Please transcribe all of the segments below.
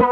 Hey,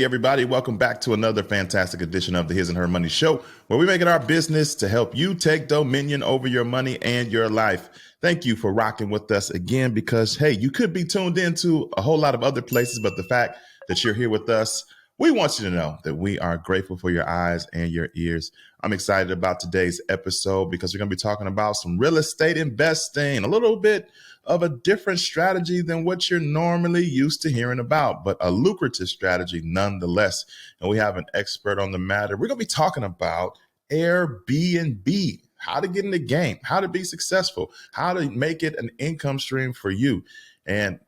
everybody, welcome back to another fantastic edition of the His and Her Money Show, where we make it our business to help you take dominion over your money and your life. Thank you for rocking with us again because, hey, you could be tuned into a whole lot of other places, but the fact that you're here with us, we want you to know that we are grateful for your eyes and your ears. I'm excited about today's episode because we're going to be talking about some real estate investing, a little bit of a different strategy than what you're normally used to hearing about, but a lucrative strategy nonetheless. And we have an expert on the matter. We're going to be talking about Airbnb, how to get in the game, how to be successful, how to make it an income stream for you. And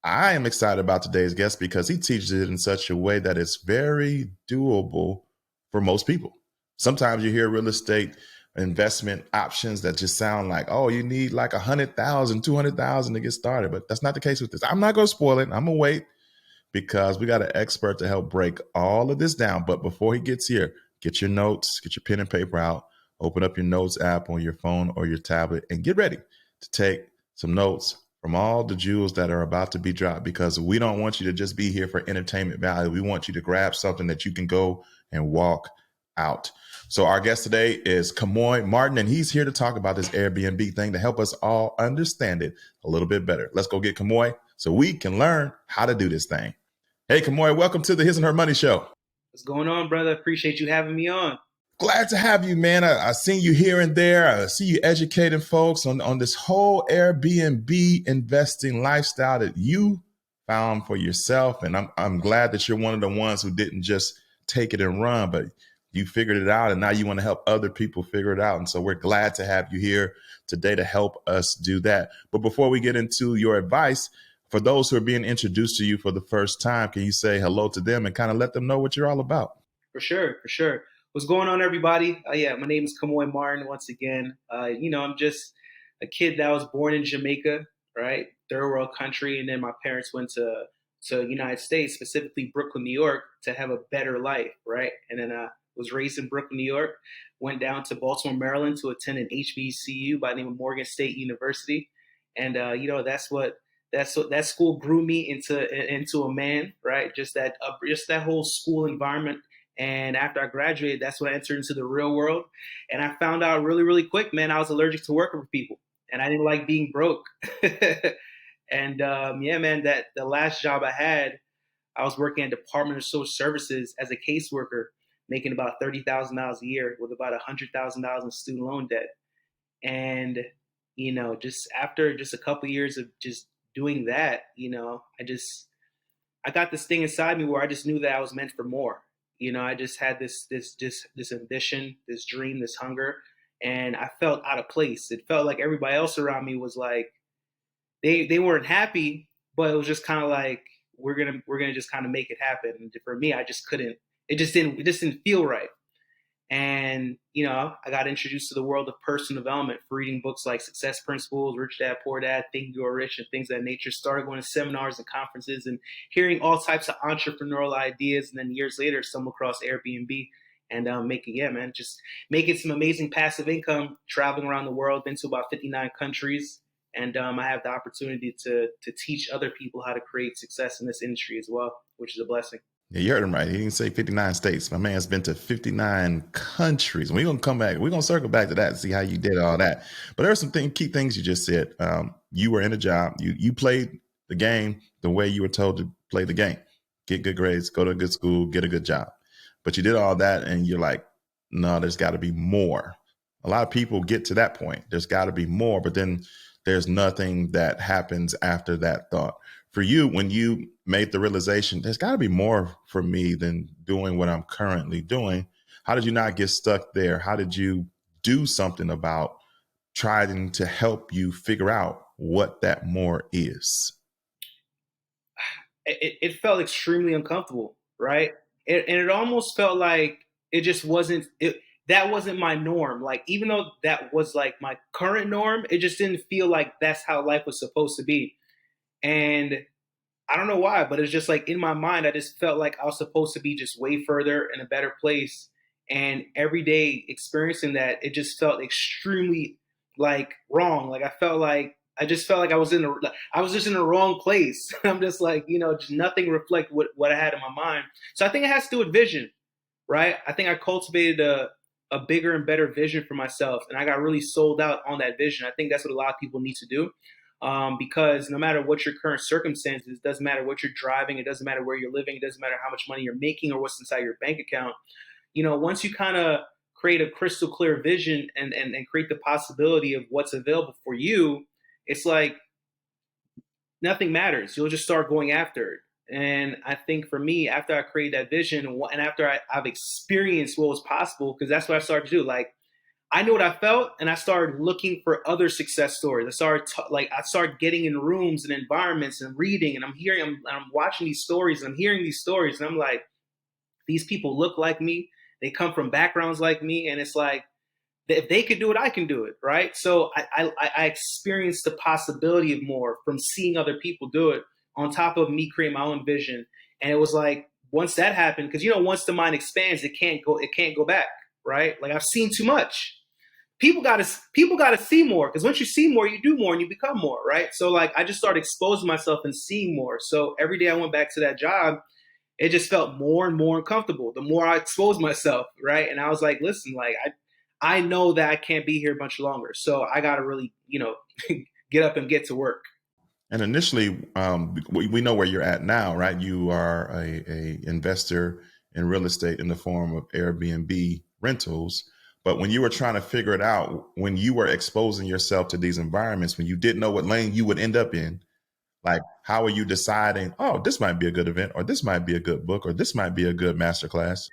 I am excited about today's guest because he teaches it in such a way that it's very doable for most people. Sometimes you hear real estate investment options that just sound like, oh, you need like 100,000, 200,000 to get started. But that's not the case with this. I'm not going to spoil it. I'm going to wait because we got an expert to help break all of this down. But before he gets here, get your notes, get your pen and paper out, open up your notes app on your phone or your tablet and get ready to take some notes from all the jewels that are about to be dropped, because we don't want you to just be here for entertainment value. We want you to grab something that you can go and walk out. So our guest today is Kemoy Martin, and he's here to talk about this Airbnb thing to help us all understand it a little bit better. Let's go get Kemoy so we can learn how to do this thing. Hey, Kemoy, welcome to the His and Her Money Show. What's going on, brother? Appreciate you having me on. Glad to have you, man. I seen you here and there. I see you educating folks on this whole Airbnb investing lifestyle that you found for yourself. And I'm glad that you're one of the ones who didn't just take it and run, but you figured it out, and now you want to help other people figure it out. And so we're glad to have you here today to help us do that. But before we get into your advice, for those who are being introduced to you for the first time, can you say hello to them and kind of let them know what you're all about? For sure. What's going on, everybody? My name is Kemoy Martin once again. I'm just a kid that was born in Jamaica, right? Third world country. And then my parents went to United States, specifically Brooklyn, New York, to have a better life, right? And then was raised in Brooklyn, New York, went down to Baltimore, Maryland to attend an HBCU by the name of Morgan State University. And, that school grew me into a man, right? Just that whole school environment. And after I graduated, that's when I entered into the real world. And I found out really, really quick, man, I was allergic to working with people and I didn't like being broke. And man, that the last job I had, I was working at Department of Social Services as a caseworker, making about $30,000 a year with about $100,000 in student loan debt. And, just after just a couple of years of just doing that, I got this thing inside me where I just knew that I was meant for more. I just had this ambition, this dream, this hunger, and I felt out of place. It felt like everybody else around me was like, they weren't happy, but it was just kind of like, we're gonna just kind of make it happen. And for me, I just couldn't. It just didn't feel right. And I got introduced to the world of personal development for reading books like Success Principles, Rich Dad Poor Dad, Think and Grow Rich, and things of that nature. Started going to seminars and conferences and hearing all types of entrepreneurial ideas. And then years later, stumbled across Airbnb and making some amazing passive income, traveling around the world, been to about 59 countries. And I have the opportunity to teach other people how to create success in this industry as well, which is a blessing. Yeah, you heard him right. He didn't say 59 states. My man's been to 59 countries. We're going to come back. We're going to circle back to that and see how you did all that. But there are some key things you just said. You were in a job. You played the game the way you were told to play the game. Get good grades, go to a good school, get a good job. But you did all that and you're like, no, there's got to be more. A lot of people get to that point. There's got to be more. But then there's nothing that happens after that thought. For you, when you made the realization, there's got to be more for me than doing what I'm currently doing, how did you not get stuck there? How did you do something about trying to help you figure out what that more is? It felt extremely uncomfortable, right? And it almost felt like it just wasn't that wasn't my norm. Like, even though that was like my current norm, it just didn't feel like that's how life was supposed to be. And I don't know why, but it's just like in my mind, I just felt like I was supposed to be just way further in a better place. And every day experiencing that, it just felt extremely like wrong. Like I felt like I just felt like I was just in the wrong place. I'm just like, just nothing reflect what I had in my mind. So I think it has to do with vision, right? I think I cultivated a bigger and better vision for myself, and I got really sold out on that vision. I think that's what a lot of people need to do, because no matter what your current circumstances, it doesn't matter what you're driving, it doesn't matter where you're living, it doesn't matter how much money you're making or what's inside your bank account. Once you kind of create a crystal clear vision and create the possibility of what's available for you, it's like nothing matters. You'll just start going after it. And I think for me, after I created that vision and after I've experienced what was possible, because that's what I started to do. Like, I knew what I felt, and I started looking for other success stories. I started getting in rooms and environments and reading, and I'm watching these stories, and I'm hearing these stories, and I'm like, these people look like me, they come from backgrounds like me, and it's like, if they could do it, I can do it, right? So I experienced the possibility of more from seeing other people do it, on top of me creating my own vision. And it was like, once that happened, because once the mind expands, it can't go back, right? Like, I've seen too much. People gotta see more, because once you see more, you do more and you become more, right? So like, I just started exposing myself and seeing more. So every day I went back to that job, it just felt more and more uncomfortable the more I exposed myself, right? And I was like, listen, like, I know that I can't be here much longer, so I got to really, get up and get to work. And initially, we know where you're at now, right? You are a investor in real estate in the form of Airbnb rentals. But when you were trying to figure it out, when you were exposing yourself to these environments, when you didn't know what lane you would end up in, like, how are you deciding, oh, this might be a good event, or this might be a good book, or this might be a good masterclass?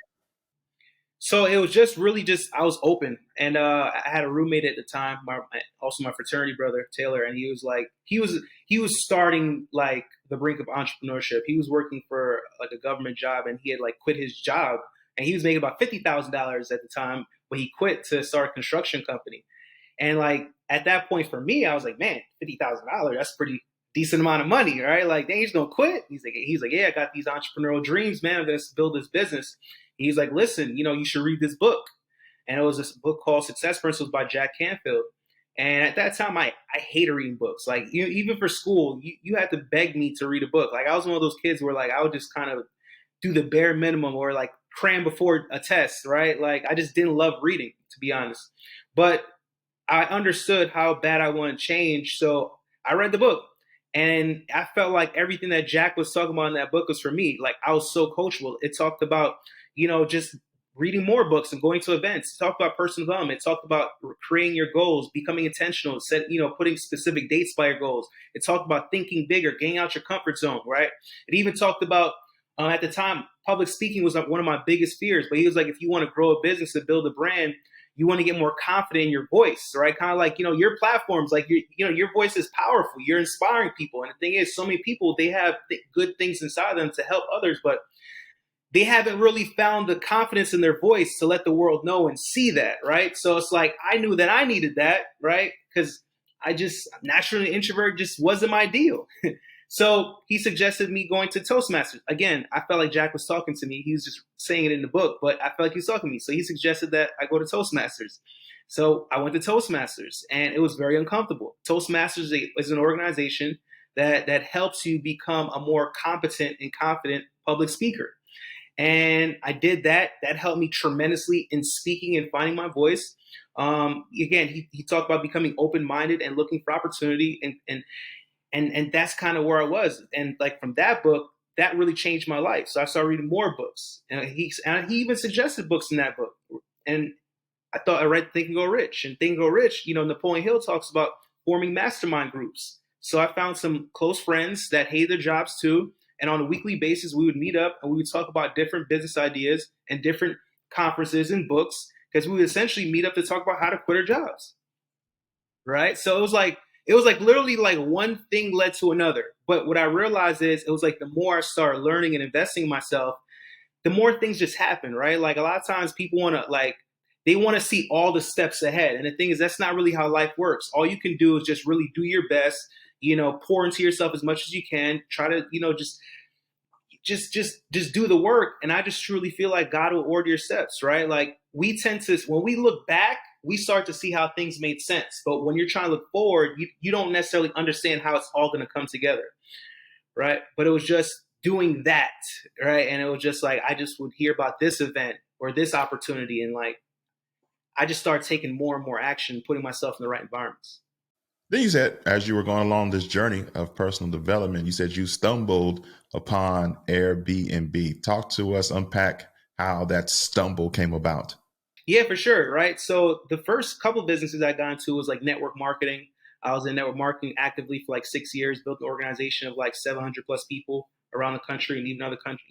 So it was just really just I was open, and I had a roommate at the time, also my fraternity brother Taylor, and he was starting like the brink of entrepreneurship. He was working for like a government job, and he had like quit his job, and he was making about $50,000 at the time, but he quit to start a construction company. And like, at that point for me, I was like, man, $50,000, that's pretty decent amount of money, right? Like, dang, he's gonna quit. He's like, yeah, I got these entrepreneurial dreams, man. I'm gonna build this business. He's like, listen, you should read this book. And it was this book called Success Principles by Jack Canfield. And at that time, I hated reading books. Like, even for school, you had to beg me to read a book. Like, I was one of those kids where like I would just kind of do the bare minimum, or like cram before a test, right? Like, I just didn't love reading, to be honest. But I understood how bad I want to change. So I read the book, and I felt like everything that Jack was talking about in that book was for me. Like, I was so coachable. It talked about, just reading more books and going to events. It talked about personal development. It talked about creating your goals, becoming intentional, putting specific dates by your goals. It talked about thinking bigger, getting out your comfort zone, right? It even talked about, at the time, public speaking was like one of my biggest fears. But he was like, if you want to grow a business and build a brand, you want to get more confident in your voice, right? Kind of like, your platforms, like, your voice is powerful. You're inspiring people. And the thing is, so many people, they have good things inside them to help others, but they haven't really found the confidence in their voice to let the world know and see that, right? So it's like, I knew that I needed that, right? Because I just, naturally introvert just wasn't my deal. So he suggested me going to Toastmasters. Again, I felt like Jack was talking to me. He was just saying it in the book, but I felt like he was talking to me. So he suggested that I go to Toastmasters. So I went to Toastmasters, and it was very uncomfortable. Toastmasters is an organization that helps you become a more competent and confident public speaker. And I did that. That helped me tremendously in speaking and finding my voice. Again, he talked about becoming open-minded and looking for opportunity, and that's kind of where I was. And like, from that book, that really changed my life. So I started reading more books, and he even suggested books in that book. And I read Think and Go Rich, and Think and Go Rich. Napoleon Hill talks about forming mastermind groups. So I found some close friends that hated their jobs too, and on a weekly basis, we would meet up and we would talk about different business ideas and different conferences and books, because we would essentially meet up to talk about how to quit our jobs, right? So it was like literally like one thing led to another. But what I realized is, it was like, the more I started learning and investing in myself, the more things just happen, right? Like, a lot of times people want to like, they want to see all the steps ahead. And the thing is, that's not really how life works. All you can do is just really do your best, pour into yourself as much as you can, try to, just do the work. And I just truly feel like God will order your steps, right? Like, we tend to, when we look back, we start to see how things made sense. But when you're trying to look forward, you don't necessarily understand how it's all going to come together, right? But it was just doing that, right? And it was just like I just would hear about this event or this opportunity, and like I just started taking more and more action, putting myself in the right environments. Then you said, as you were going along this journey of personal development, you said you stumbled upon Airbnb. Talk to us, unpack how that stumble came about. Yeah, for sure. Right. So the first couple of businesses I got into was like network marketing. I was in network marketing actively for like 6 years, built an organization of like 700 plus people around the country and even other country,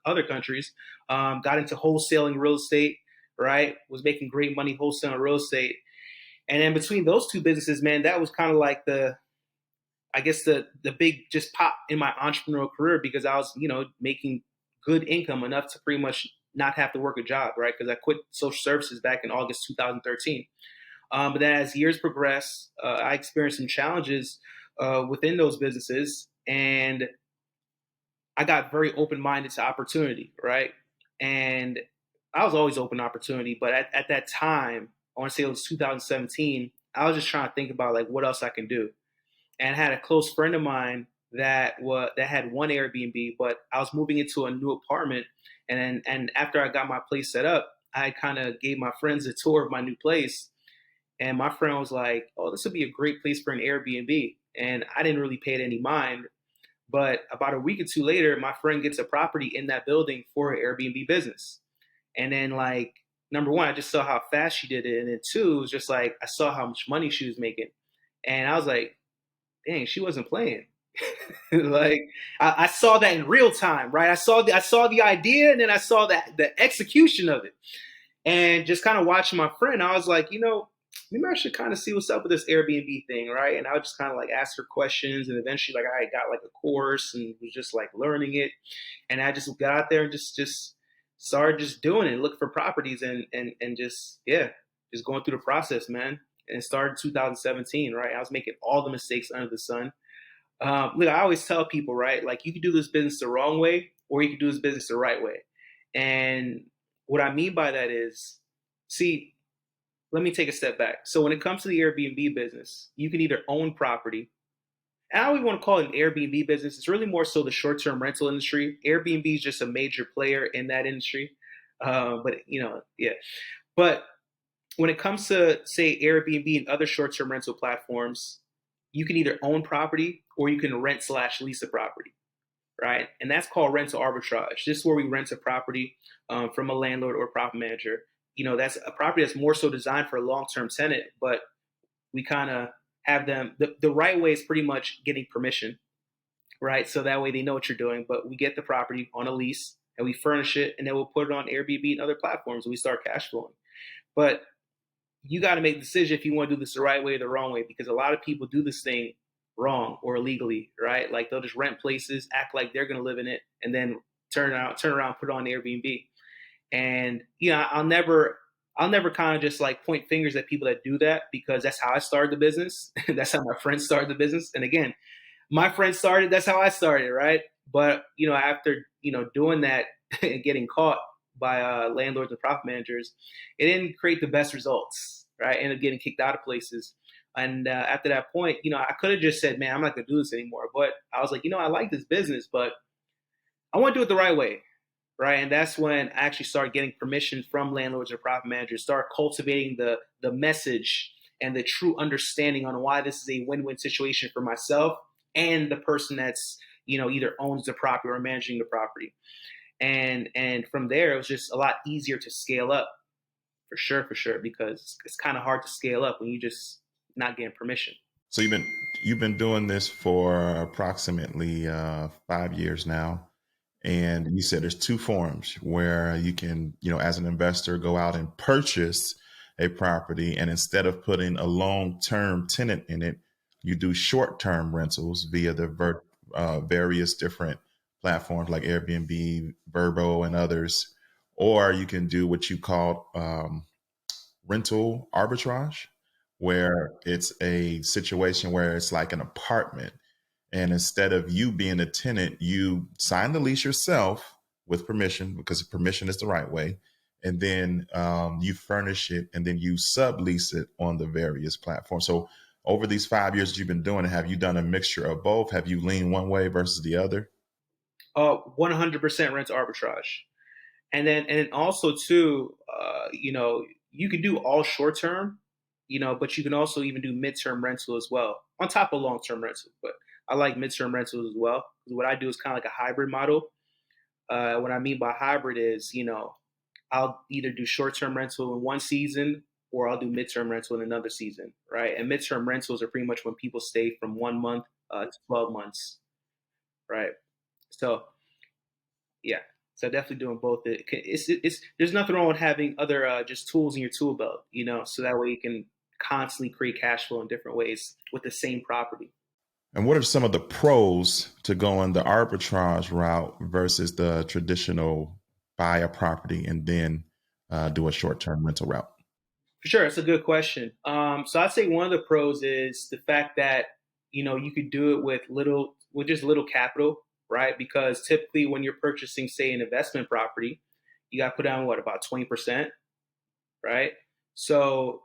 other countries. Got into wholesaling real estate, right? Was making great money wholesaling real estate. And then between those two businesses, man, that was kind of like I guess the big just pop in my entrepreneurial career because I was, making good income enough to pretty much not have to work a job, right? Because I quit social services back in August 2013. But then as years progressed, I experienced some challenges within those businesses, and I got very open minded to opportunity, right? And I was always open to opportunity, but at that time, I want to say it was 2017. I was just trying to think about like what else I can do, and I had a close friend of mine that had one Airbnb, but I was moving into a new apartment, and after I got my place set up, I kind of gave my friends a tour of my new place, and my friend was like, "Oh, this would be a great place for an Airbnb," and I didn't really pay it any mind. But about a week or two later, my friend gets a property in that building for her Airbnb business, and then like number one, I just saw how fast she did it, and then two, it was just like I saw how much money she was making, and I was like, dang, she wasn't playing. Like I saw that in real time, right? I saw the idea, and then I saw that the execution of it, and just kind of watching my friend. I was like, maybe I should kind of see what's up with this Airbnb thing, right? And I would just kind of like ask her questions, and eventually, like I got like a course and was just like learning it, and I just got out there and just started just doing it, looking for properties, and just just going through the process, man. And it started 2017, right? I was making all the mistakes under the sun. Look, I always tell people, right? Like you can do this business the wrong way, or you can do this business the right way. And what I mean by that is, see, let me take a step back. So when it comes to the Airbnb business, you can either own property. And I don't even want to call it an Airbnb business. It's really more so the short-term rental industry. Airbnb is just a major player in that industry. But yeah. But when it comes to say Airbnb and other short-term rental platforms, you can either own property or you can rent slash lease a property, right? And that's called rental arbitrage. This is where we rent a property from a landlord or property manager. That's a property that's more so designed for a long-term tenant, but we kind of have them. The right way is pretty much getting permission, right? So that way they know what you're doing. But we get the property on a lease and we furnish it, and then we'll put it on Airbnb and other platforms, and we start cash flowing. But you got to make a decision if you want to do this the right way or the wrong way, because a lot of people do this thing wrong or illegally, right? Like they'll just rent places, act like they're going to live in it, and then turn around, put it on Airbnb. And I'll never kind of just like point fingers at people that do that, because that's how I started the business. That's how my friends started the business. And again, my friends started, that's how I started, right? But after doing that and getting caught by landlords and profit managers, it didn't create the best results, right? I ended up getting kicked out of places. And after that point, I could have just said, man, I'm not going to do this anymore. But I was like, I like this business, but I want to do it the right way, right? And that's when I actually started getting permission from landlords or profit managers, start cultivating the message and the true understanding on why this is a win-win situation for myself and the person that's either owns the property or managing the property. And from there, it was just a lot easier to scale up, for sure, because it's kind of hard to scale up when you just not getting permission. So you've been doing this for approximately 5 years now, and you said there's two forms where you can, as an investor, go out and purchase a property, and instead of putting a long-term tenant in it, you do short-term rentals via the various different platforms like Airbnb, Verbo, and others, or you can do what you call rental arbitrage, where it's a situation where it's like an apartment. And instead of you being a tenant, you sign the lease yourself with permission, because permission is the right way. and then you furnish it, and then you sublease it on the various platforms. So over these 5 years that you've been doing it, have you done a mixture of both? Have you leaned one way versus the other? 100% rent arbitrage. And then also too, you can do all short term, but you can also even do midterm rental as well on top of long term rental. But I like midterm rentals as well because what I do is kind of like a hybrid model. What I mean by hybrid is, I'll either do short term rental in one season or I'll do midterm rental in another season, right? And midterm rentals are pretty much when people stay from 1 month to 12 months, right? So yeah, so definitely doing both. It's there's nothing wrong with having other just tools in your tool belt, so that way you can constantly create cash flow in different ways with the same property. And what are some of the pros to going the arbitrage route versus the traditional buy a property and then do a short term rental route? For sure, it's a good question. So I'd say one of the pros is the fact that you could do it with just little capital, right? Because typically when you're purchasing, say, an investment property, you got to put down what about 20%, right? So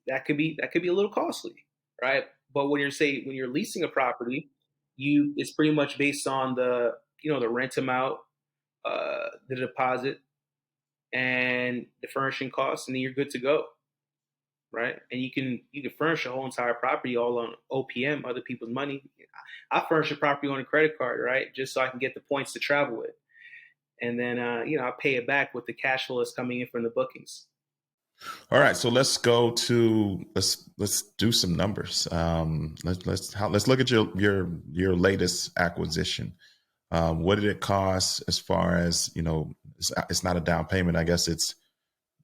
that could be a little costly, right? But when you're leasing a property, you it's pretty much based on the rent amount, the deposit, and the furnishing costs, and then you're good to go, right? And you can furnish a whole entire property all on OPM, other people's money. I furnish a property on a credit card, right, just so I can get the points to travel with, and then I pay it back with the cash flow that's coming in from the bookings. All right, so let's do some numbers. Let's look at your latest acquisition. What did it cost as far as it's not a down payment. I guess it's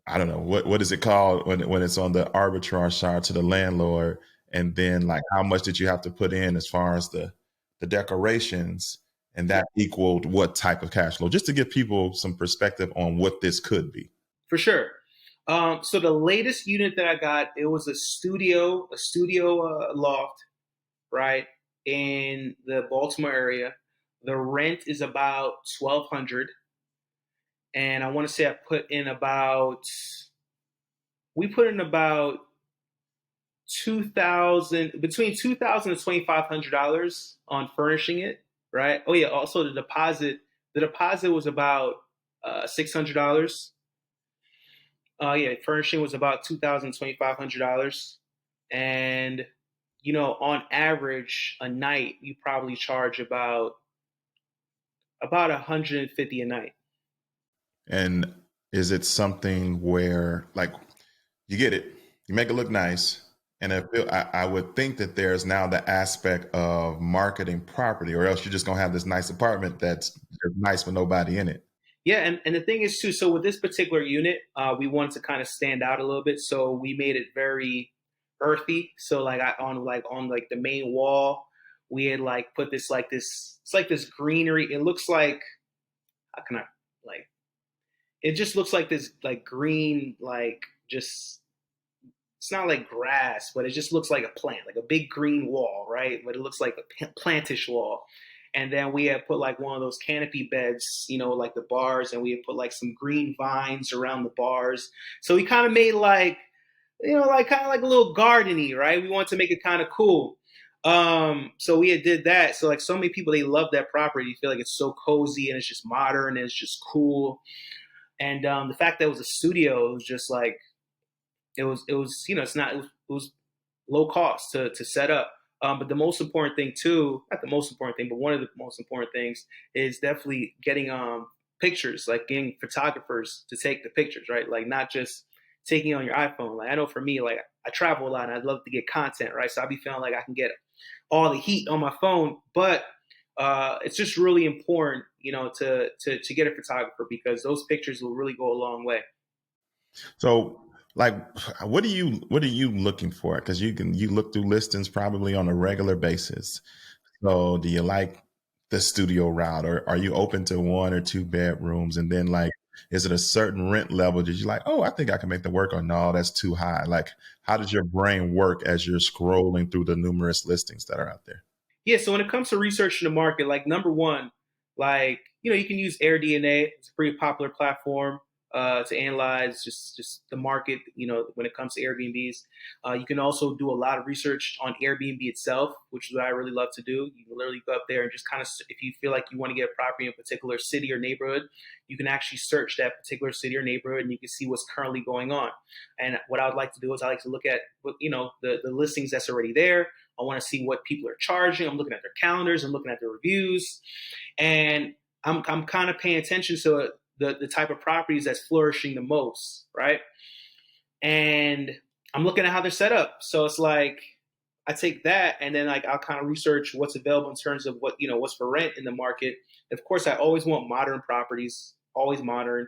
I don't know what is it called when it's on the arbitrage side to the landlord, and then like how much did you have to put in as far as the decorations, and that equaled what type of cash flow, just to give people some perspective on what this could be. For sure. So the latest unit that I got, it was a studio loft, right, in the Baltimore area. The rent is about 1,200, and I want to say we put in about 2,000 between 2,000 and $2,500 on furnishing it, right? Oh yeah, also the deposit was about $600. Yeah, furnishing was about $2,500, and on average, a night you probably charge about 150 a night. And is it something where like you get it, you make it look nice, and I would think that there's now the aspect of marketing property, or else you're just gonna have this nice apartment that's nice with nobody in it. Yeah, and the thing is too. So with this particular unit, we wanted to kind of stand out a little bit, so we made it very earthy. So like on the main wall, we had like put this. It's like this greenery. It looks like how can I like it just looks like this like green like just it's not like grass, but it just looks like a plant, like a big green wall, right? But it looks like a plantish wall. And then we had put like one of those canopy beds, like the bars, and we had put like some green vines around the bars. So we kind of made like, like kind of like a little gardeny, right? We wanted to make it kind of cool. So we had did that. So like so many people, they love that property. You feel like it's so cozy and it's just modern and it's just cool. And the fact that it was a studio, it was just like it was it's not it was low cost to set up. But the most important thing too, not the most important thing, but one of the most important things is definitely getting pictures, like getting photographers to take the pictures, right? Like not just taking on your iPhone. Like I know for me, like I travel a lot and I'd love to get content, right? So I'd be feeling like I can get all the heat on my phone, but it's just really important, to get a photographer because those pictures will really go a long way. So, like, what are you looking for? Because you look through listings probably on a regular basis. So, do you like the studio route, or are you open to one or two bedrooms? And then, like, is it a certain rent level that you like? Oh, I think I can make that work, or no, that's too high. Like, how does your brain work as you're scrolling through the numerous listings that are out there? Yeah, so when it comes to researching the market, like number one, like you can use AirDNA. It's a pretty popular platform. to analyze just the market, when it comes to Airbnbs. You can also do a lot of research on Airbnb itself, which is what I really love to do. You can literally go up there and just kind of, if you feel like you want to get a property in a particular city or neighborhood, you can actually search that particular city or neighborhood and you can see what's currently going on. And what I would like to do is I like to look at the listings that's already there. I want to see what people are charging. I'm looking at their calendars. I'm looking at their reviews, and I'm kind of paying attention to the type of properties that's flourishing the most, right? And I'm looking at how they're set up. So it's like I take that and then like I'll kind of research what's available in terms of what's for rent in the market. Of course, I always want modern properties, always modern.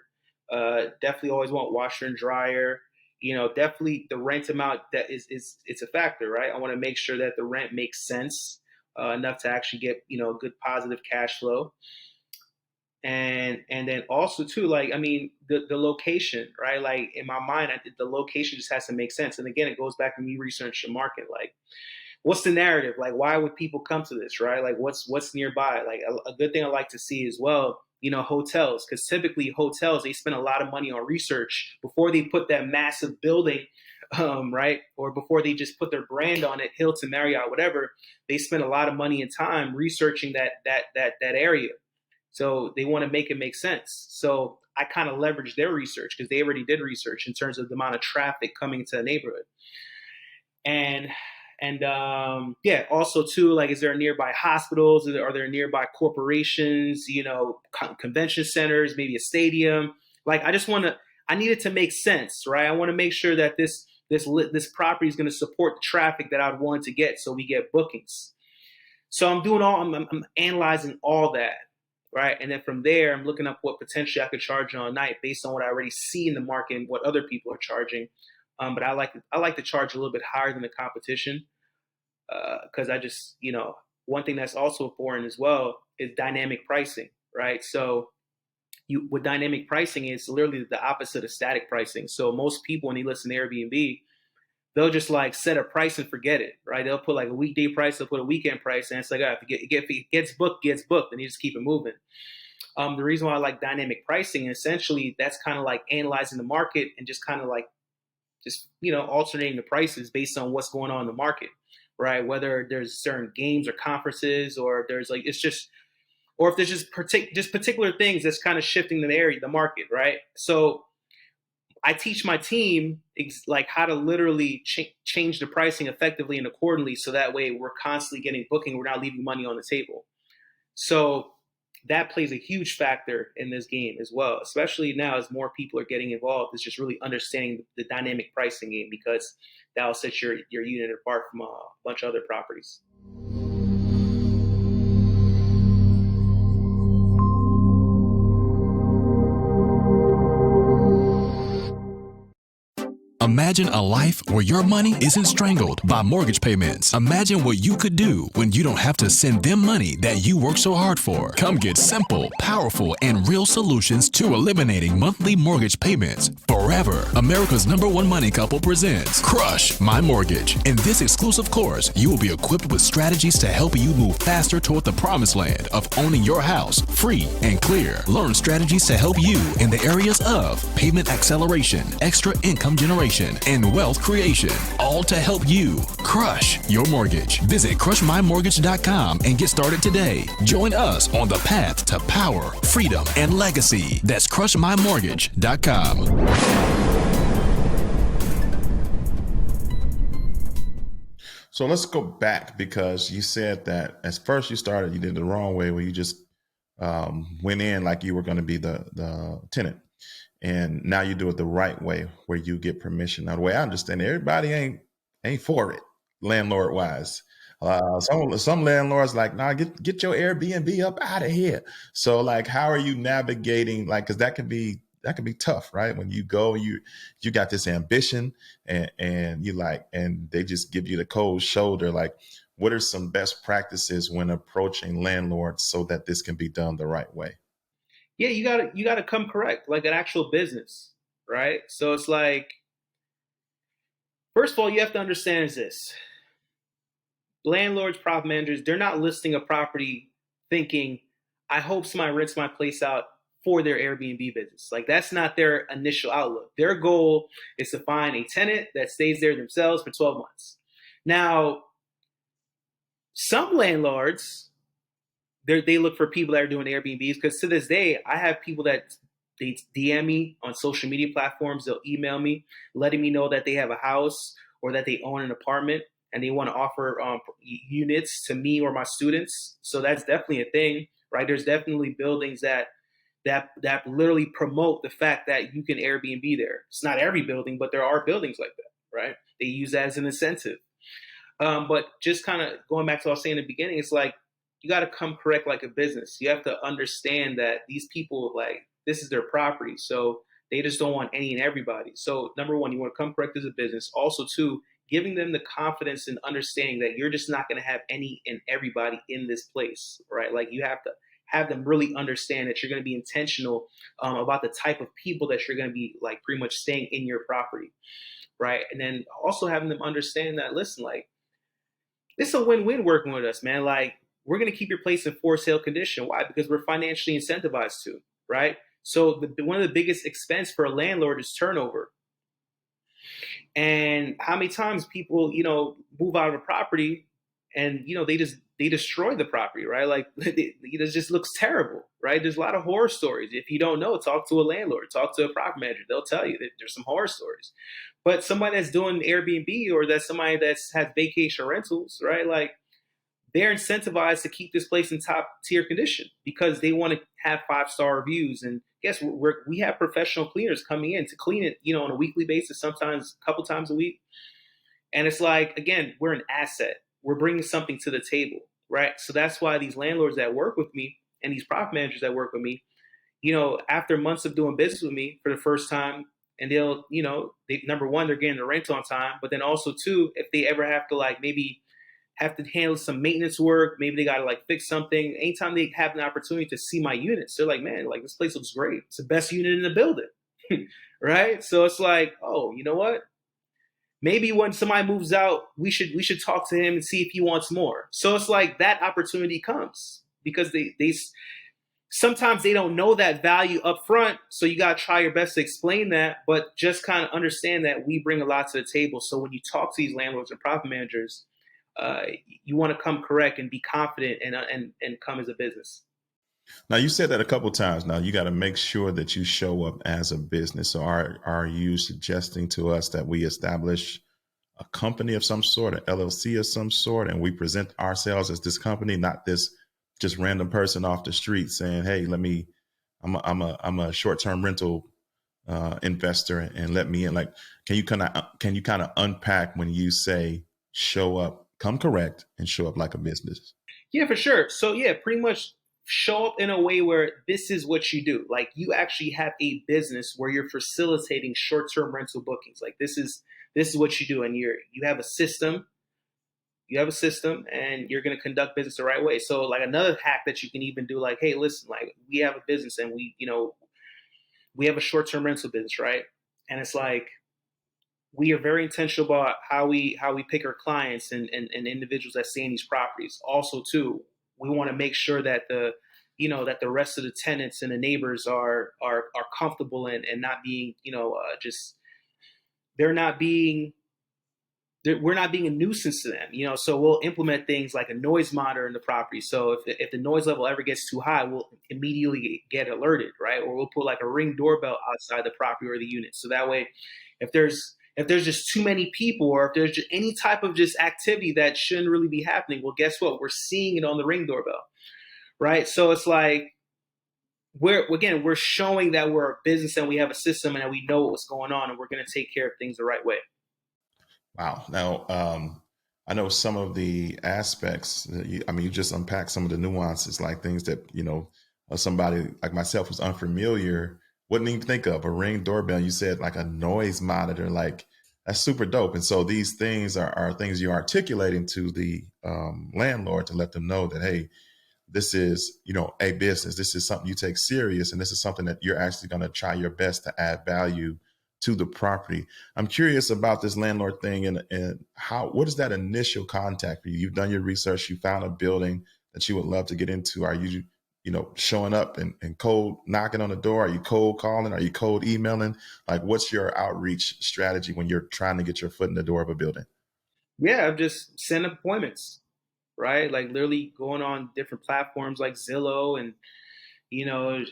Definitely always want washer and dryer. Definitely the rent amount that is it's a factor, right? I want to make sure that the rent makes sense enough to actually get good positive cash flow. And then also too, like, I mean, the location, right? Like in my mind, the location just has to make sense. And again, it goes back to me researching the market. Like, what's the narrative? Like, why would people come to this, right? Like, what's nearby? Like, a good thing I like to see as well, hotels, because typically hotels, they spend a lot of money on research before they put that massive building, right? Or before they just put their brand on it, Hilton, Marriott, whatever. They spend a lot of money and time researching that area. So they want to make it make sense. So I kind of leverage their research because they already did research in terms of the amount of traffic coming to a neighborhood. And yeah, also too, like, is there nearby hospitals? Are there nearby corporations? Convention centers, maybe a stadium. Like, I need it to make sense, right? I want to make sure that this property is going to support the traffic that I'd want to get, so we get bookings. So I'm analyzing all that. Right. And then from there, I'm looking up what potentially I could charge on a night based on what I already see in the market and what other people are charging. But I like to charge a little bit higher than the competition because I just, one thing that's also important as well is dynamic pricing. Right. So what dynamic pricing is literally the opposite of static pricing. So most people, when they listen to Airbnb, they'll just like set a price and forget it, right? They'll put like a weekday price, they'll put a weekend price, and it's like, if it gets booked, and you just keep it moving. The reason why I like dynamic pricing, essentially, that's kind of like analyzing the market and just kind of like alternating the prices based on what's going on in the market, right? Whether there's certain games or conferences, or there's like or if there's just particular things that's kind of shifting the market, right? So I teach my team like how to literally change the pricing effectively and accordingly, so that way we're constantly getting booking. We're not leaving money on the table. So that plays a huge factor in this game as well, especially now as more people are getting involved. It's just really understanding the dynamic pricing game, because that will set your unit apart from a bunch of other properties. Imagine a life where your money isn't strangled by mortgage payments. Imagine what you could do when you don't have to send them money that you work so hard for. Come get simple, powerful, and real solutions to eliminating monthly mortgage payments forever. America's #1 money couple presents Crush My Mortgage. In this exclusive course, you will be equipped with strategies to help you move faster toward the promised land of owning your house free and clear. Learn strategies to help you in the areas of payment acceleration, extra income generation, and wealth creation, all to help you crush your mortgage. Visit crushmymortgage.com and get started today. Join us on the path to power, freedom, and legacy. That's crushmymortgage.com. So let's go back, because you said that at first you did the wrong way, where you just went in like you were going to be the tenant. And now you do it the right way, where you get permission. Now, the way I understand it, everybody ain't for it, landlord wise. Some landlords like, nah, get your Airbnb up out of here. So like, how are you navigating, like, because that can be tough, right? When you go, you got this ambition, and you like, and they just give you the cold shoulder. Like, what are some best practices when approaching landlords so that this can be done the right way? Yeah, you gotta come correct, like an actual business, right? So it's like, first of all, you have to understand is this: landlords, property managers, they're not listing a property thinking, I hope somebody rents my place out for their Airbnb business. Like that's not their initial outlook. Their goal is to find a tenant that stays there themselves for 12 months. Now, some landlords, they look for people that are doing Airbnbs, because to this day, I have people that they DM me on social media platforms. They'll email me, letting me know that they have a house or that they own an apartment and they want to offer units to me or my students. So that's definitely a thing, right? There's definitely buildings that literally promote the fact that you can Airbnb there. It's not every building, but there are buildings like that, right? They use that as an incentive. But just kind of going back to what I was saying in the beginning, it's like you got to come correct like a business. You have to understand that these people, like, this is their property, so they just don't want any and everybody. So number one, you want to come correct as a business. Also, two, giving them the confidence and understanding that you're just not going to have any and everybody in this place, right? Like you have to have them really understand that you're going to be intentional about the type of people that you're going to be like pretty much staying in your property, right? And then also having them understand that, listen, like, it's a win-win working with us, man. Like, we're going to keep your place in for sale condition. Why? Because we're financially incentivized to, right? So one of the biggest expense for a landlord is turnover. And how many times people, move out of a property and, they destroy the property, right? Like it just looks terrible, right? There's a lot of horror stories. If you don't know, talk to a landlord, talk to a property manager. They'll tell you that there's some horror stories. But somebody that's doing Airbnb or that's somebody that's has vacation rentals, right? Like they're incentivized to keep this place in top tier condition because they want to have 5-star reviews. And guess what? We have professional cleaners coming in to clean it, on a weekly basis, sometimes a couple times a week. And it's like, again, we're an asset. We're bringing something to the table, right? So that's why these landlords that work with me and these property managers that work with me, after months of doing business with me for the first time, and they'll, number one, they're getting the rent on time, but then also two, if they ever have to like maybe have to handle some maintenance work, maybe they got to like fix something. Anytime they have an opportunity to see my units, they're like, man, like this place looks great. It's the best unit in the building, right? So it's like, oh, you know what? Maybe when somebody moves out, we should talk to him and see if he wants more. So it's like that opportunity comes because they sometimes they don't know that value up front. So you got to try your best to explain that, but just kind of understand that we bring a lot to the table. So when you talk to these landlords and property managers, you want to come correct and be confident and come as a business. Now, you said that a couple of times. Now, you got to make sure that you show up as a business. So are you suggesting to us that we establish a company of some sort, an LLC of some sort, and we present ourselves as this company, not this just random person off the street saying, hey, I'm a short-term rental investor and let me in? Like, can you kind of unpack when you say show up, come correct, and show up like a business? Yeah, for sure. So yeah, pretty much show up in a way where this is what you do. Like you actually have a business where you're facilitating short-term rental bookings. Like this is what you do, and you have a system. You have a system, and you're going to conduct business the right way. So like another hack that you can even do, like, hey, listen, like we have a business and we have a short-term rental business, right? And it's like we are very intentional about how we pick our clients and individuals that stay in these properties. Also, too, we want to make sure that the rest of the tenants and the neighbors are comfortable and not being we're not being a nuisance to them. So we'll implement things like a noise monitor in the property. So if the noise level ever gets too high, we'll immediately get alerted, right? Or we'll put like a Ring doorbell outside the property or the unit. So that way, if there's just too many people, or if there's just any type of just activity that shouldn't really be happening, well, guess what? We're seeing it on the Ring doorbell, right? So it's like we're showing that we're a business and we have a system and that we know what's going on and we're going to take care of things the right way. Wow. Now, I know some of the aspects. You just unpacked some of the nuances, like things that somebody like myself who's unfamiliar wouldn't even think of. A Ring doorbell. You said like a noise monitor. Like that's super dope. And so these things are things you're articulating to the landlord to let them know that, hey, this is a business. This is something you take serious, and this is something that you're actually going to try your best to add value to the property. I'm curious about this landlord thing and what is that initial contact for you? You've done your research, you found a building that you would love to get into. Are you, showing up and cold knocking on the door? Are you cold calling? Are you cold emailing? Like, what's your outreach strategy when you're trying to get your foot in the door of a building? Yeah, I've just sent appointments, right? Like literally going on different platforms like Zillow and, it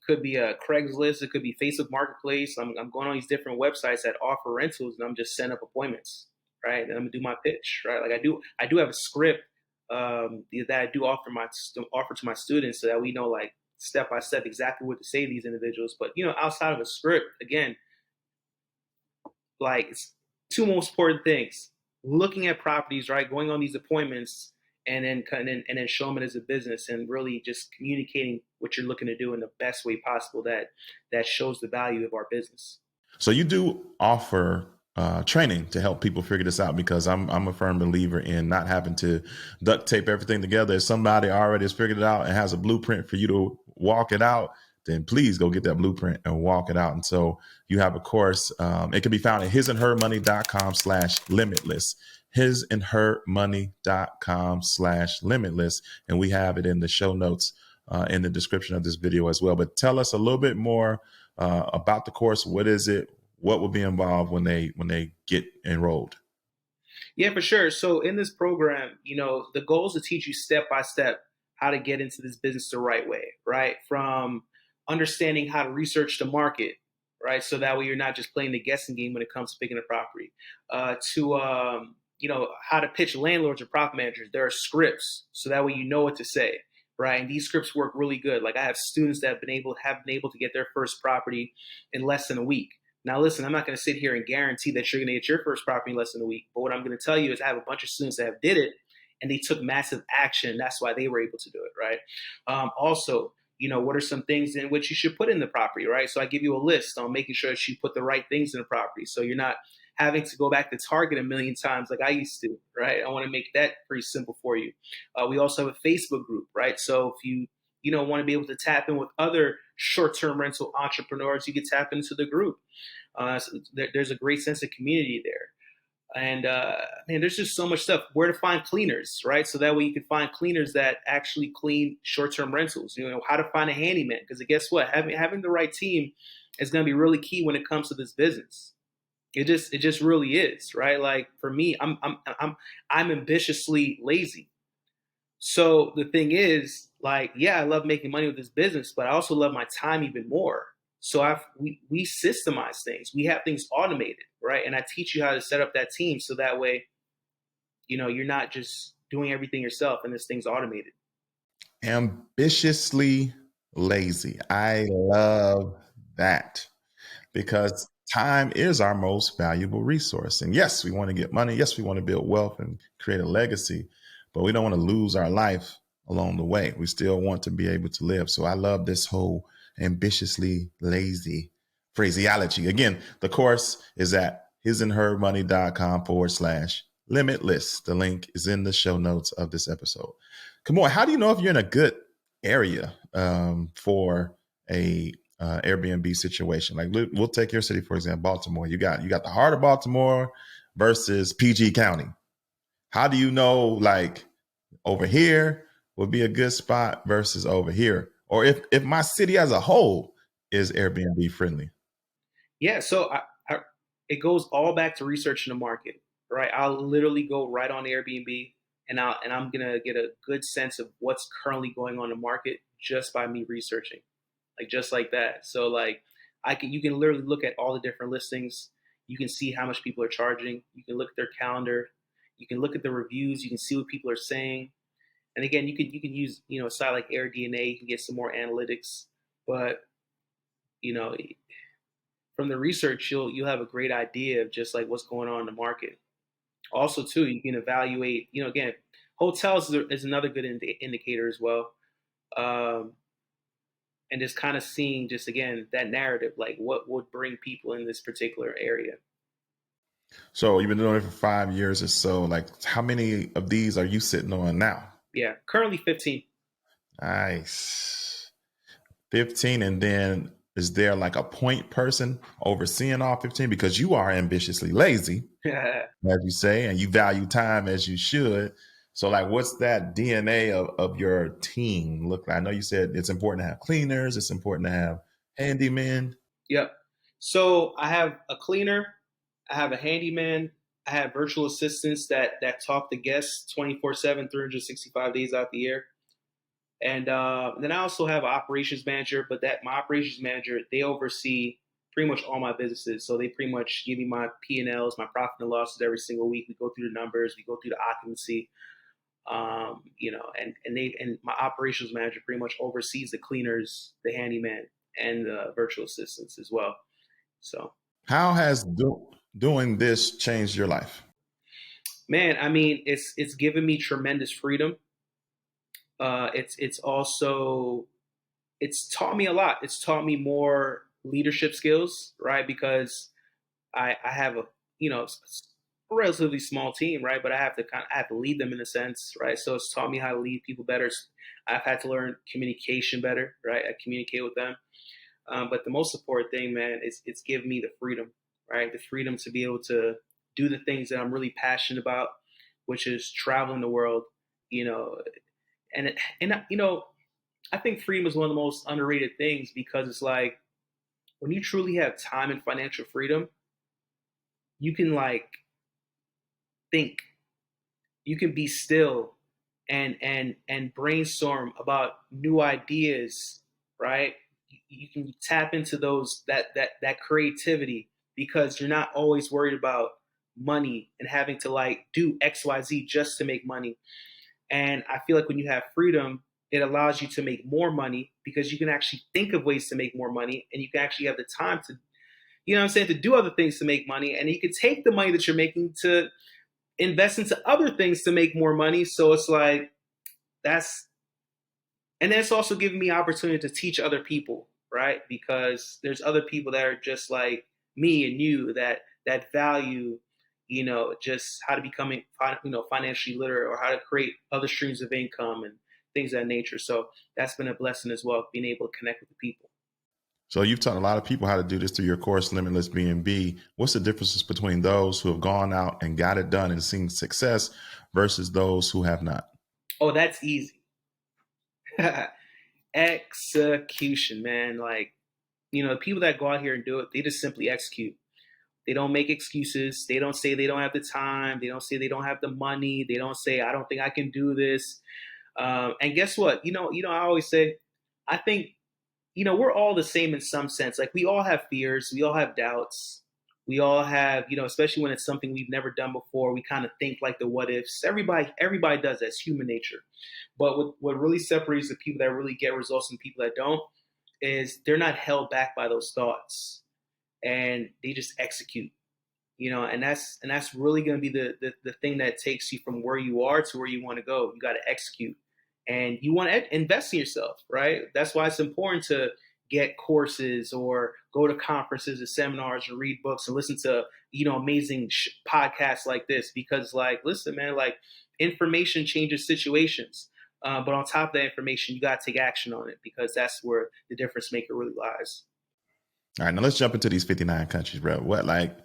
could be a Craigslist, it could be Facebook Marketplace. I'm going on these different websites that offer rentals, and I'm just setting up appointments, right? And I'm gonna do my pitch, right? Like I do have a script that I do offer to my students, so that we know like step by step exactly what to say to these individuals. But outside of a script, again, like it's two most important things: looking at properties, right? Going on these appointments, and then showing it as a business, and really just communicating what you're looking to do in the best way possible that shows the value of our business. So you do offer training to help people figure this out, because I'm a firm believer in not having to duct tape everything together. If somebody already has figured it out and has a blueprint for you to walk it out, then please go get that blueprint and walk it out. And so you have a course. It can be found at hisandhermoney.com/limitless, hisandhermoney.com/limitless. And we have it in the show notes in the description of this video as well. But tell us a little bit more about the course. What is it? What will be involved when they get enrolled? Yeah, for sure. So in this program, the goal is to teach you step by step how to get into this business the right way, right? From understanding how to research the market, right? So that way you're not just playing the guessing game when it comes to picking a property, to how to pitch landlords or property managers. There are scripts, so that way you know what to say, right? And these scripts work really good. Like I have students that have been able to get their first property in less than a week. Now, listen, I'm not going to sit here and guarantee that you're going to get your first property in less than a week. But what I'm going to tell you is I have a bunch of students that have did it, and they took massive action. That's why they were able to do it, right? Also, what are some things in which you should put in the property, right? So I give you a list on making sure that you put the right things in the property, so you're not having to go back to Target a million times like I used to, right? I want to make that pretty simple for you. We also have a Facebook group, right? So if you want to be able to tap in with other short-term rental entrepreneurs, you can tap into the group. So there's a great sense of community there. And man, there's just so much stuff. Where to find cleaners, right? So that way you can find cleaners that actually clean short-term rentals. How to find a handyman, because guess what? Having the right team is going to be really key when it comes to this business. It just really is, right? Like for me, I'm ambitiously lazy. So the thing is, like, yeah, I love making money with this business, but I also love my time even more. So we systemize things. We have things automated, right? And I teach you how to set up that team, so that way, you're not just doing everything yourself, and this thing's automated. Ambitiously lazy. I love that, because time is our most valuable resource. And yes, we want to get money. Yes, we want to build wealth and create a legacy, but we don't want to lose our life along the way. We still want to be able to live. So I love this whole ambitiously lazy phraseology. Again, the course is at hisandhermoney.com/limitless. The link is in the show notes of this episode. Kamoy, how do you know if you're in a good area for a Airbnb situation? Like we'll take your city, for example, Baltimore. You got the heart of Baltimore versus PG County. How do you know, like, over here would be a good spot versus over here? Or if my city as a whole is Airbnb friendly? Yeah, so it goes all back to researching the market, right? I'll literally go right on Airbnb, and I'm gonna get a good sense of what's currently going on in the market just by me researching, like just like that. So like you can literally look at all the different listings. You can see how much people are charging. You can look at their calendar. You can look at the reviews. You can see what people are saying. And again, you can use a site like AirDNA. You can get some more analytics, but from the research, you'll have a great idea of just like what's going on in the market. Also, too, you can evaluate. Again, hotels is another good indicator as well, and just kind of seeing just again that narrative, like what would bring people in this particular area. So you've been doing it for 5 years or so. Like, how many of these are you sitting on now? Yeah, currently 15. Nice. 15. And then is there like a point person overseeing all 15? Because you are ambitiously lazy, as you say, and you value time as you should. So like, what's that DNA of your team look like? I know you said it's important to have cleaners. It's important to have handymen. Yep. So I have a cleaner, I have a handyman, I have virtual assistants that talk to guests 24/7, 365 days out the year. And then I also have an operations manager, but that my operations manager, they oversee pretty much all my businesses. So they pretty much give me my P&Ls, my profit and losses every single week. We go through the numbers, we go through the occupancy, and my operations manager pretty much oversees the cleaners, the handyman, and the virtual assistants as well. So, How has doing this changed your life? man, I mean, it's given me tremendous freedom. It's also it's taught me a lot. It's taught me more leadership skills, right? Because I have a a relatively small team, right? But I have to lead them in a sense, right? So it's taught me how to lead people better. I've had to learn communication better, right? I communicate with them. But the most important thing, man, is it's given me the freedom, right? The freedom to be able to do the things that I'm really passionate about, which is traveling the world, you know, and I think freedom is one of the most underrated things because it's like when you truly have time and financial freedom, you can like think, you can be still and brainstorm about new ideas, right? You can tap into that creativity because you're not always worried about money and having to like do XYZ just to make money. And I feel like when you have freedom, it allows you to make more money because you can actually think of ways to make more money and you can actually have the time to, to do other things to make money. And you can take the money that you're making to invest into other things to make more money. So it's like, that's, and then it's also giving me opportunity to teach other people, right? Because there's other people that are just like me and you that value, just how to become, financially literate or how to create other streams of income and things of that nature. So that's been a blessing as well, being able to connect with the people. So you've taught a lot of people how to do this through your course, Limitless B&B. What's the differences between those who have gone out and got it done and seen success versus those who have not? Oh, that's easy. Execution, man. Like, the people that go out here and do it, they just simply execute. They don't make excuses. They don't say they don't have the time. They don't say they don't have the money. They don't say, I don't think I can do this. And guess what? I always say, I think, we're all the same in some sense. Like we all have fears. We all have doubts. We all have, especially when it's something we've never done before, we kind of think like the what ifs. Everybody does that. It's human nature. But what really separates the people that really get results and people that don't is they're not held back by those thoughts and they just execute, and that's really going to be the thing that takes you from where you are to where you want to go. You got to execute and you want to invest in yourself, right? That's why it's important to get courses or go to conferences and seminars or read books and listen to, amazing podcasts like this, because like, listen, man, like information changes situations. But on top of that information, you got to take action on it because that's where the difference maker really lies. All right, now let's jump into these 59 countries, bro.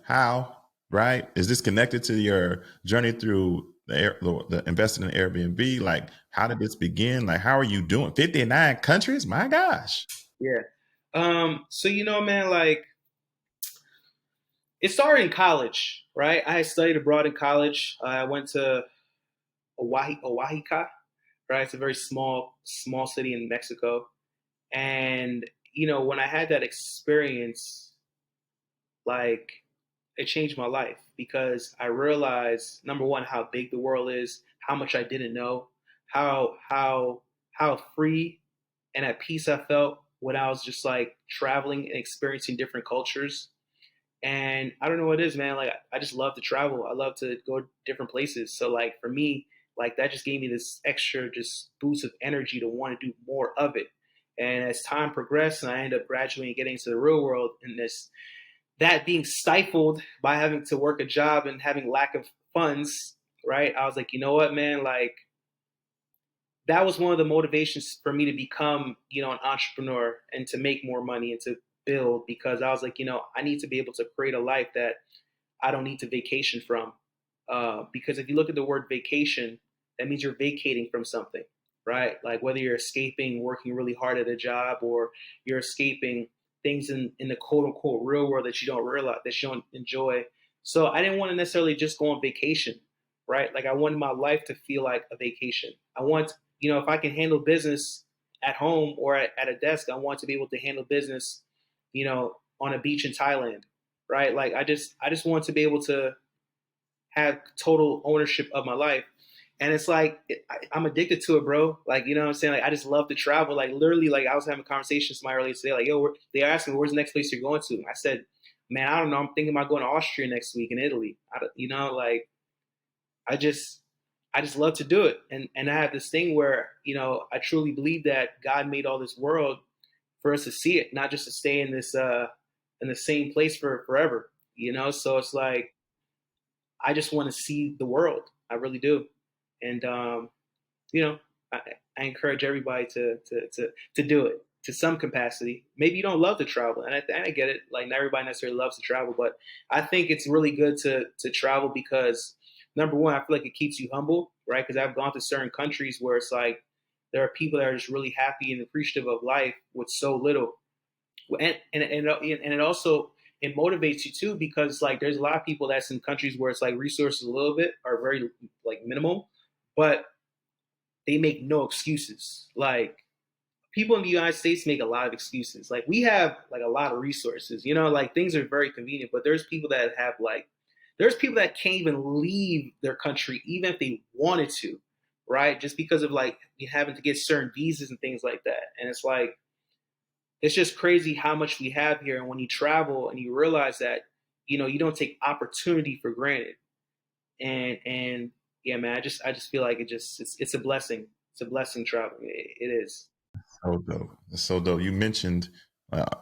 How, right? Is this connected to your journey through the investing in Airbnb? Like, how did this begin? Like, how are you doing? 59 countries? My gosh. Yeah. So, man, like it started in college, right? I had studied abroad in college. I went to Oaxaca, right? It's a very small city in Mexico. And, when I had that experience, like it changed my life because I realized number one, how big the world is, how much I didn't know, how free and at peace I felt when I was just like traveling and experiencing different cultures. And I don't know what it is, man. Like I just love to travel. I love to go to different places. So like for me, like that just gave me this extra just boost of energy to want to do more of it. And as time progressed and I ended up graduating and getting into the real world and that being stifled by having to work a job and having lack of funds, right? I was like, you know what, man, like that was one of the motivations for me to become, an entrepreneur and to make more money and to build because I was like, I need to be able to create a life that I don't need to vacation from. Because if you look at the word vacation, That means you're vacating from something, right? Like whether you're escaping working really hard at a job, or you're escaping things in the quote unquote real world that you don't realize, that you don't enjoy. So I didn't want to necessarily just go on vacation, right? Like I wanted my life to feel like a vacation. I want, if I can handle business at home or at a desk, I want to be able to handle business, on a beach in Thailand, right? Like I just want to be able to have total ownership of my life. And it's like I'm addicted to it, bro. Like, you know what I'm saying? Like, I just love to travel. Like, literally, like I was having a conversation with somebody earlier today. Like, yo, they asked me, "Where's the next place you're going to?" I said, "Man, I don't know. I'm thinking about going to Austria next week and Italy." Like I just I just love to do it. And I have this thing where I truly believe that God made all this world for us to see it, not just to stay in the same place for forever. So it's like I just want to see the world. I really do. And you know, I, I encourage everybody to do it to some capacity. Maybe you don't love to travel, and I get it. Like not everybody necessarily loves to travel, but I think it's really good to travel because number one, I feel like it keeps you humble, right? Because I've gone to certain countries where it's like there are people that are just really happy and appreciative of life with so little, and it also it motivates you too because like there's a lot of people that's in countries where it's like resources a little bit are very like minimal, but they make no excuses. Like people in the United States make a lot of excuses. Like we have like a lot of resources, like things are very convenient, but there's people that can't even leave their country even if they wanted to, right? Just because of like you having to get certain visas and things like that. And it's like it's just crazy how much we have here. And when you travel and you realize that, you don't take opportunity for granted. And yeah, man, I just feel like it's a blessing. It's a blessing traveling. It is. So dope. It's so dope. You mentioned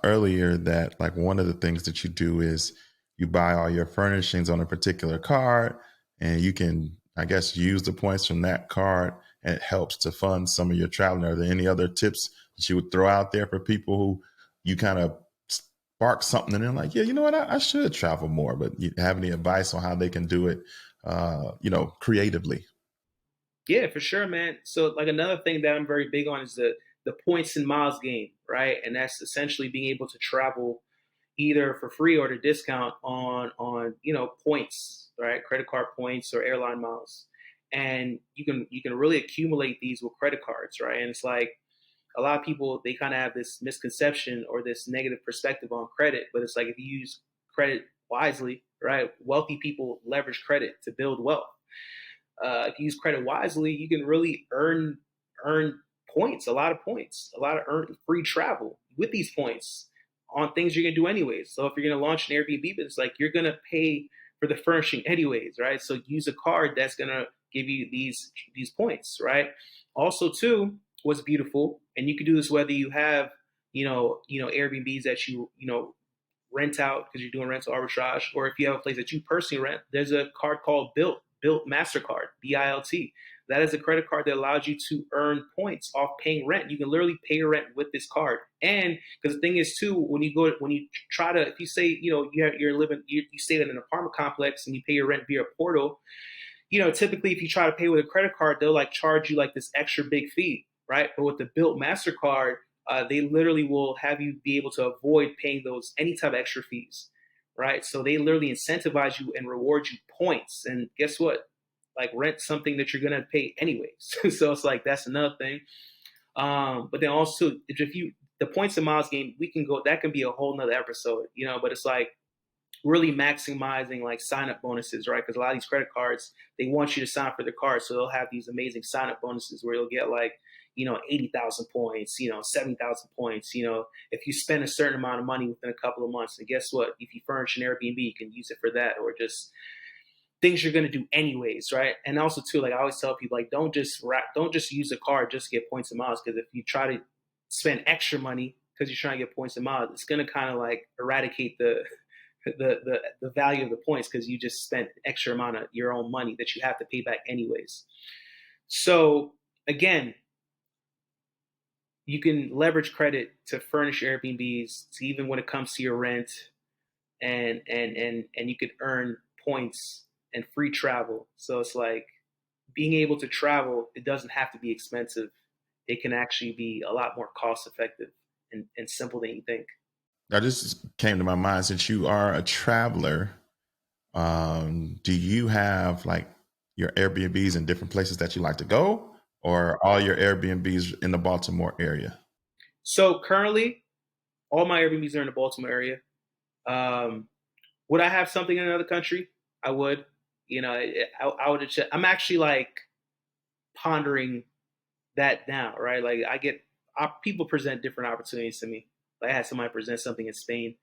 earlier that like one of the things that you do is you buy all your furnishings on a particular card, and you can, I guess, use the points from that card, and it helps to fund some of your traveling. Are there any other tips that you would throw out there for people who you kind of spark something and they're like, yeah, you know what, I should travel more, but you have any advice on how they can do it, creatively? Yeah, for sure, man. So like another thing that I'm very big on is the points and miles game, right? And that's essentially being able to travel either for free or at a discount on points, right? Credit card points or airline miles. And you can really accumulate these with credit cards, right? And it's like a lot of people they kind of have this misconception or this negative perspective on credit, but it's like if you use credit wisely, right? Wealthy people leverage credit to build wealth. If you use credit wisely, you can really earn points, a lot of points, a lot of earn free travel with these points on things you're gonna do anyways. So if you're gonna launch an Airbnb business, like you're gonna pay for the furnishing anyways, right? So use a card that's gonna give you these points, right? Also, too, what's beautiful, and you can do this whether you have Airbnbs that rent out because you're doing rental arbitrage, or if you have a place that you personally rent, there's a card called Built Mastercard, BILT. That is a credit card that allows you to earn points off paying rent. You can literally pay your rent with this card. And because the thing is too, when you try to, if you say, you stay in an apartment complex and you pay your rent via a portal, typically if you try to pay with a credit card, they'll like charge you like this extra big fee, right? But with the Built Mastercard, they literally will have you be able to avoid paying those any type of extra fees, right? So they literally incentivize you and reward you points. And guess what? Like rent something that you're gonna pay anyways. So it's like that's another thing. But then also if you the points and miles game, we can go that can be a whole nother episode, but it's like really maximizing like sign up bonuses, right? Because a lot of these credit cards, they want you to sign up for the card. So they'll have these amazing sign up bonuses where you'll get like, 80,000 points, 70,000 points, if you spend a certain amount of money within a couple of months. And guess what? If you furnish an Airbnb, you can use it for that or just things you're going to do anyways, right? And also too, like I always tell people, like don't just use a card just to get points and miles. Because if you try to spend extra money because you're trying to get points and miles, it's going to kind of like eradicate the value of the points because you just spent extra amount of your own money that you have to pay back anyways. So again, you can leverage credit to furnish Airbnbs, to even when it comes to your rent, and you could earn points and free travel. So it's like being able to travel, it doesn't have to be expensive. It can actually be a lot more cost effective and simple than you think. That just came to my mind since you are a traveler. Do you have like your Airbnbs in different places that you like to go, or all your Airbnbs in the Baltimore area? So currently, all my Airbnbs are in the Baltimore area. Um, would I have something in another country? I would. You know, I would. I'm actually like pondering that now, right? Like people present different opportunities to me. Like I had somebody present something in Spain,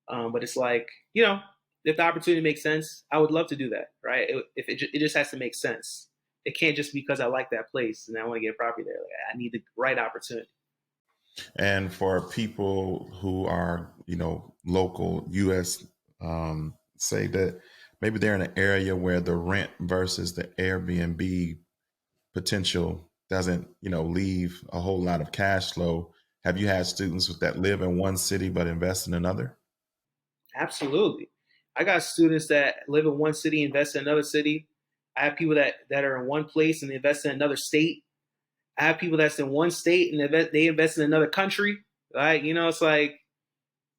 but it's like, if the opportunity makes sense, I would love to do that, right? If it just has to make sense. It can't just be because I like that place and I want to get a property there. Like I need the right opportunity. And for people who are, local U.S., say that maybe they're in an area where the rent versus the Airbnb potential doesn't, leave a whole lot of cash flow. Have you had students that live in one city but invest in another? Absolutely. I got students that live in one city, invest in another city. I have people that are in one place and they invest in another state. I have people that's in one state and they invest in another country. Right? It's like,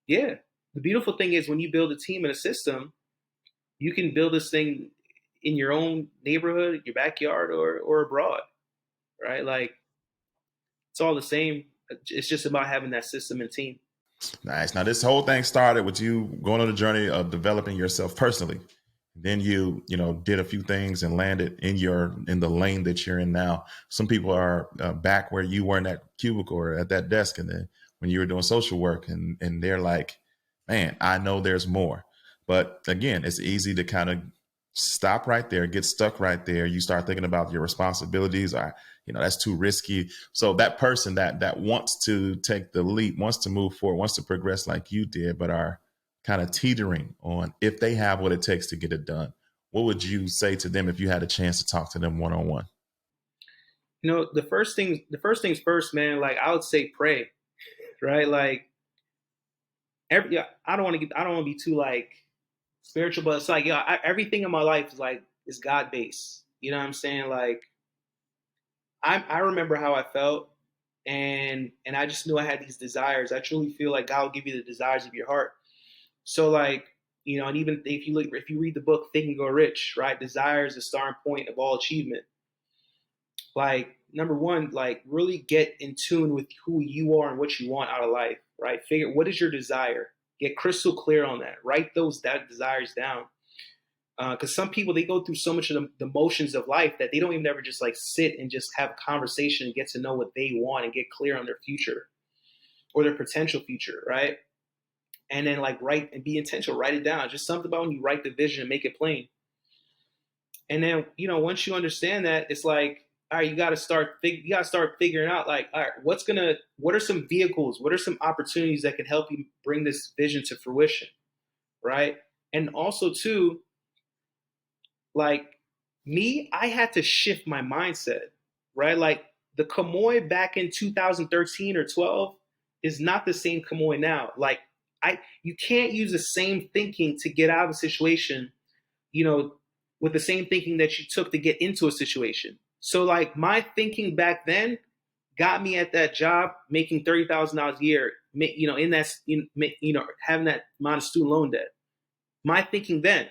yeah. The beautiful thing is when you build a team and a system, you can build this thing in your own neighborhood, your backyard, or abroad. Right? Like it's all the same. It's just about having that system and team. Nice. Now, this whole thing started with you going on a journey of developing yourself personally. Then you, did a few things and landed in the lane that you're in now. Some people are back where you were in that cubicle or at that desk, and then when you were doing social work, and they're like, "Man, I know there's more." But again, it's easy to kind of stop right there, get stuck right there. You start thinking about your responsibilities. Or, that's too risky. So that person that wants to take the leap, wants to move forward, wants to progress like you did, but are kind of teetering on if they have what it takes to get it done. What would you say to them if you had a chance to talk to them one on one? The first things first, man. Like I would say, pray, right? Like I don't want to be too like spiritual, but it's like everything in my life is God based. You know what I'm saying? Like I remember how I felt, and I just knew I had these desires. I truly feel like God will give you the desires of your heart. So like, and even if you read the book Think and Go Rich, right? Desire is the starting point of all achievement. Like number one, like really get in tune with who you are and what you want out of life, right? Figure what is your desire. Get crystal clear on that. Write that desires down. Because some people they go through so much of the motions of life that they don't even ever just like sit and just have a conversation and get to know what they want and get clear on their future or their potential future, right? And then like write and be intentional, write it down. Just something about when you write the vision and make it plain. And then once you understand that, it's like, all right, you got to start figuring out like, all right, what are some vehicles, what are some opportunities that can help you bring this vision to fruition, right? And also too, like me, I had to shift my mindset, right? Like the Kamoy back in 2013 or 12 is not the same Kamoy now. Like you can't use the same thinking to get out of a situation, with the same thinking that you took to get into a situation. So like my thinking back then got me at that job making $30,000 a year, in that, having that amount of student loan debt. My thinking then.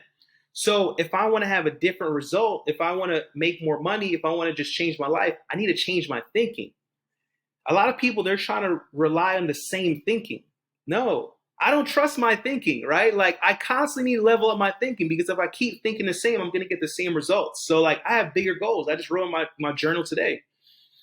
So if I want to have a different result, if I want to make more money, if I want to just change my life, I need to change my thinking. A lot of people, they're trying to rely on the same thinking. No, I don't trust my thinking, right? Like I constantly need to level up my thinking because if I keep thinking the same, I'm going to get the same results. So like I have bigger goals. I just wrote my journal today.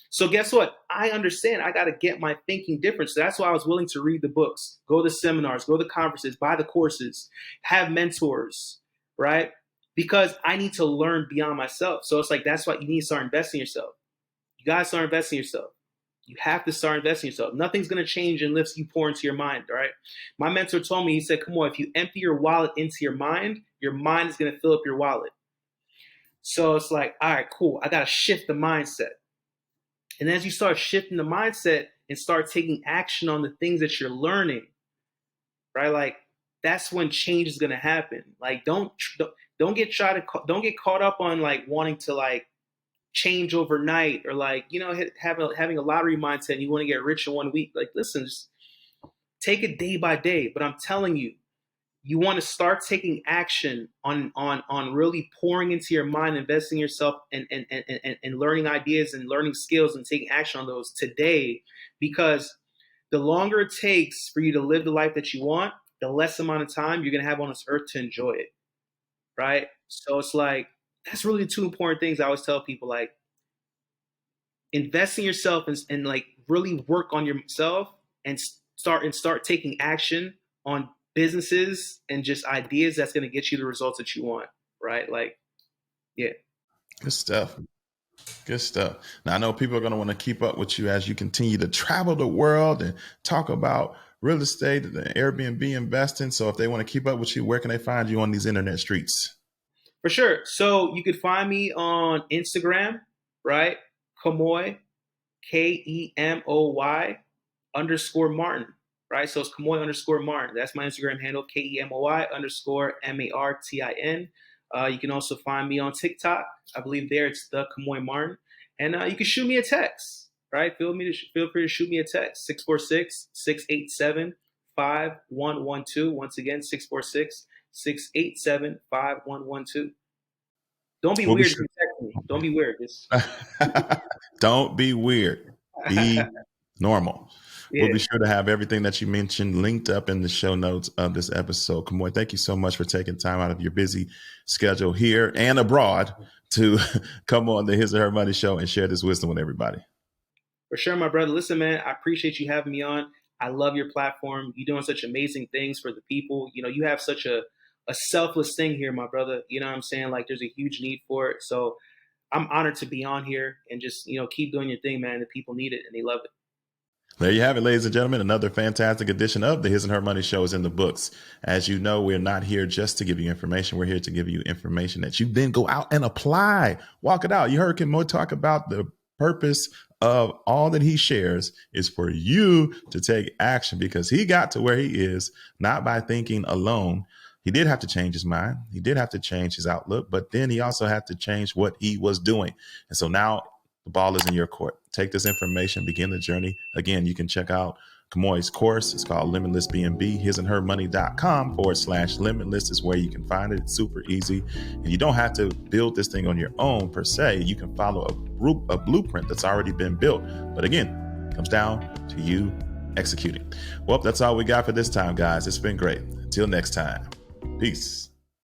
So guess what? I understand I got to get my thinking different. So that's why I was willing to read the books, go to seminars, go to conferences, buy the courses, have mentors, right? Because I need to learn beyond myself. So it's like, that's why you need to start investing in yourself. You got to start investing in yourself. You have to start investing in yourself. Nothing's going to change unless you pour into your mind, right? My mentor told me, he said, come on, if you empty your wallet into your mind is going to fill up your wallet. So it's like, all right, cool. I got to shift the mindset. And as you start shifting the mindset and start taking action on the things that you're learning, right? Like that's when change is going to happen. Like don't get caught up on like wanting to like change overnight, or like, having a lottery mindset and you want to get rich in 1 week. Like, listen, just take it day by day. But I'm telling you, you want to start taking action on really pouring into your mind, investing yourself, and learning ideas and learning skills and taking action on those today, because the longer it takes for you to live the life that you want, the less amount of time you're going to have on this earth to enjoy it. Right. So it's like, that's really the two important things I always tell people, like, invest in yourself and like really work on yourself and start taking action on businesses and just ideas that's going to get you the results that you want. Right. Like, yeah. Good stuff. Good stuff. Now, I know people are going to want to keep up with you as you continue to travel the world and talk about real estate and Airbnb investing. So if they want to keep up with you, where can they find you on these internet streets? For sure. So you could find me on Instagram, right? Kemoy, Kemoy _Martin, right? So it's Kemoy _Martin. That's my Instagram handle, Kemoy _Martin. You can also find me on TikTok. I believe there it's the Kemoy Martin. And you can shoot me a text, right? Feel free to shoot me a text, 646-687-5112. Once again, 646-687-5112. Don't be weird. Sure. Don't be weird. Don't be weird. Be normal. Yeah. We'll be sure to have everything that you mentioned linked up in the show notes of this episode. Kamoy, thank you so much for taking time out of your busy schedule here and abroad to come on the His or Her Money Show and share this wisdom with everybody. For sure, my brother. Listen, man, I appreciate you having me on. I love your platform. You're doing such amazing things for the people. You have such a selfless thing here, my brother. You know what I'm saying? Like, there's a huge need for it. So I'm honored to be on here and just, keep doing your thing, man. The people need it and they love it. There you have it, ladies and gentlemen. Another fantastic edition of the His and Her Money Show is in the books. As you know, we're not here just to give you information. We're here to give you information that you then go out and apply. Walk it out. You heard Kemoy talk about the purpose of all that he shares is for you to take action, because he got to where he is not by thinking alone. He did have to change his mind. He did have to change his outlook, but then he also had to change what he was doing. And so now the ball is in your court. Take this information, begin the journey. Again, you can check out Kamoy's course. It's called Limitless BNB. hisandhermoney.com/limitless is where you can find it. It's super easy. And you don't have to build this thing on your own per se. You can follow a blueprint that's already been built. But again, it comes down to you executing. Well, that's all we got for this time, guys. It's been great. Until next time. Peace.